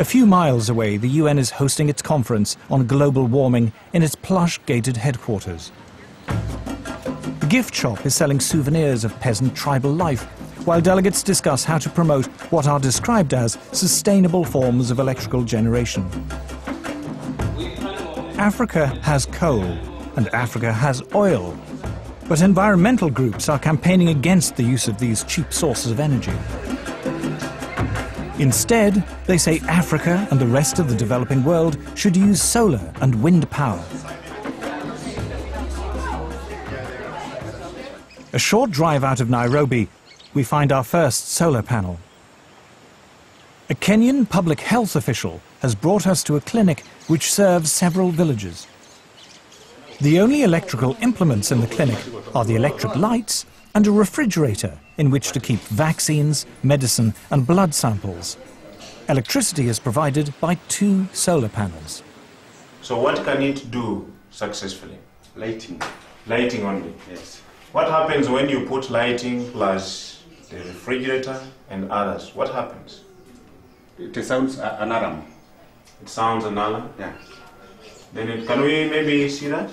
A few miles away, the UN is hosting its conference on global warming in its plush gated headquarters. The gift shop is selling souvenirs of peasant tribal life, while delegates discuss how to promote what are described as sustainable forms of electrical generation. Africa has coal, and Africa has oil, but environmental groups are campaigning against the use of these cheap sources of energy. Instead, they say Africa and the rest of the developing world should use solar and wind power. A short drive out of Nairobi, we find our first solar panel. A Kenyan public health official has brought us to a clinic which serves several villages. The only electrical implements in the clinic are the electric lights and a refrigerator in which to keep vaccines, medicine and blood samples. Electricity is provided by 2 solar panels. So what can it do successfully? Lighting. Lighting only? Yes. What happens when you put lighting plus the refrigerator and others? What happens? It sounds an alarm. It sounds an alarm? Yeah. Then can we maybe see that?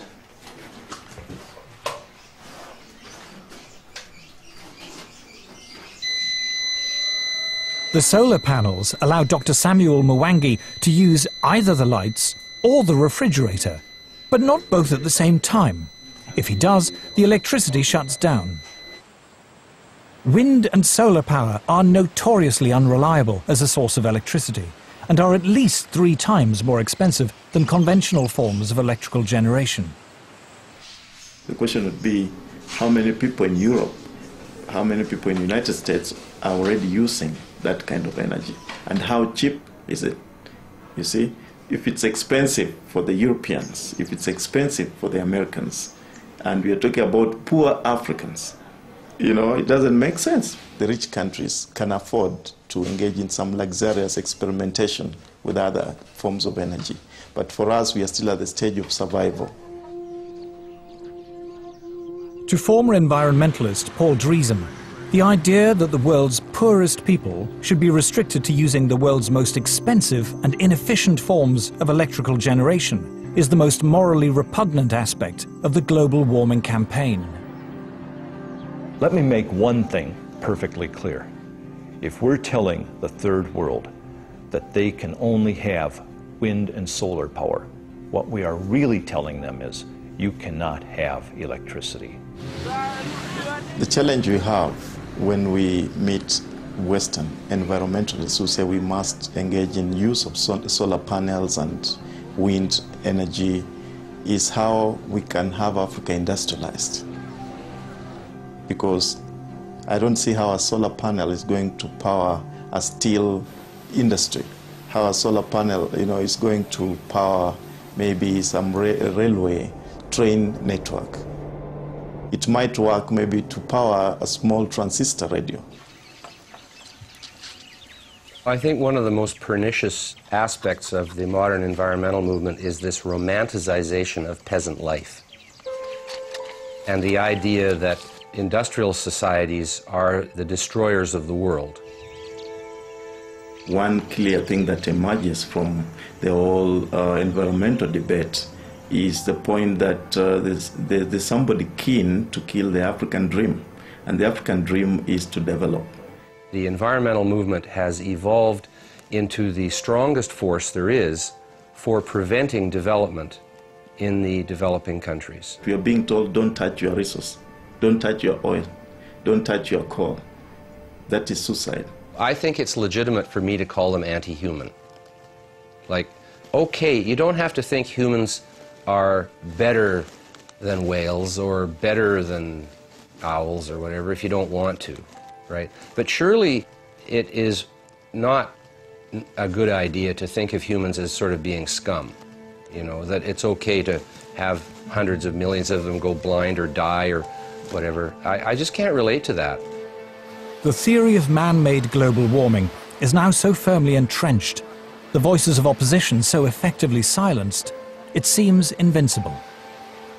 The solar panels allow Dr. Samuel Mwangi to use either the lights or the refrigerator, but not both at the same time. If he does, the electricity shuts down. Wind and solar power are notoriously unreliable as a source of electricity and are at least 3 times more expensive than conventional forms of electrical generation. The question would be, how many people in Europe, how many people in the United States are already using that kind of energy? And how cheap is it? You see, if it's expensive for the Europeans, if it's expensive for the Americans, and we are talking about poor Africans, you know, it doesn't make sense. The rich countries can afford to engage in some luxurious experimentation with other forms of energy. But for us, we are still at the stage of survival. To former environmentalist Paul Driesen, the idea that the world's poorest people should be restricted to using the world's most expensive and inefficient forms of electrical generation is the most morally repugnant aspect of the global warming campaign. Let me make one thing perfectly clear. If we're telling the third world that they can only have wind and solar power, what we are really telling them is you cannot have electricity. The challenge we have when we meet Western environmentalists who say we must engage in use of solar panels and wind energy is how we can have Africa industrialized. Because I don't see how a solar panel is going to power a steel industry, how a solar panel, you know, is going to power maybe some railway train network. It might work maybe to power a small transistor radio. I think one of the most pernicious aspects of the modern environmental movement is this romanticization of peasant life, and the idea that industrial societies are the destroyers of the world. One clear thing that emerges from the whole environmental debate is the point that there's somebody keen to kill the African dream, and the African dream is to develop. The environmental movement has evolved into the strongest force there is for preventing development in the developing countries. We are being told, don't touch your resource, don't touch your oil, don't touch your coal. That is suicide. I think it's legitimate for me to call them anti-human. Like, okay, you don't have to think humans are better than whales or better than owls or whatever if you don't want to, right? But surely it is not a good idea to think of humans as sort of being scum, you know, that it's okay to have hundreds of millions of them go blind or die or whatever. I just can't relate to that. The theory of man-made global warming is now so firmly entrenched, the voices of opposition so effectively silenced, it seems invincible,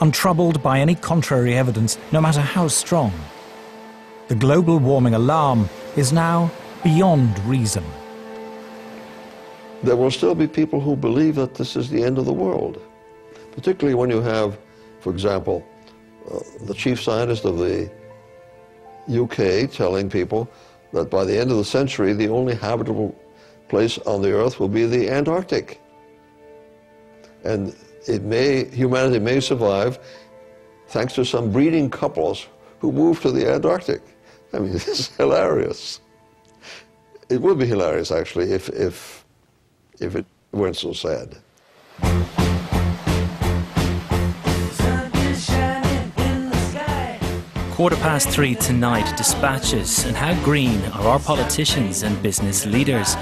untroubled by any contrary evidence, no matter how strong. The global warming alarm is now beyond reason. there will still be people who believe that this is the end of the world, particularly when you have, for example, the chief scientist of the UK telling people that by the end of the century, the only habitable place on the Earth will be the Antarctic. And humanity may survive thanks to some breeding couples who move to the Antarctic. I mean, it's hilarious. It would be hilarious, actually, if it weren't so sad. "3:15 tonight, dispatches, and how green are our politicians and business leaders.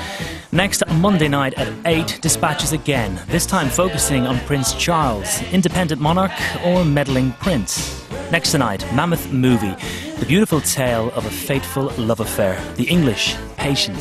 Next Monday night at 8, dispatches again, this time focusing on Prince Charles, independent monarch or meddling prince. Next tonight, Mammoth Movie, the beautiful tale of a fateful love affair, the English Patient.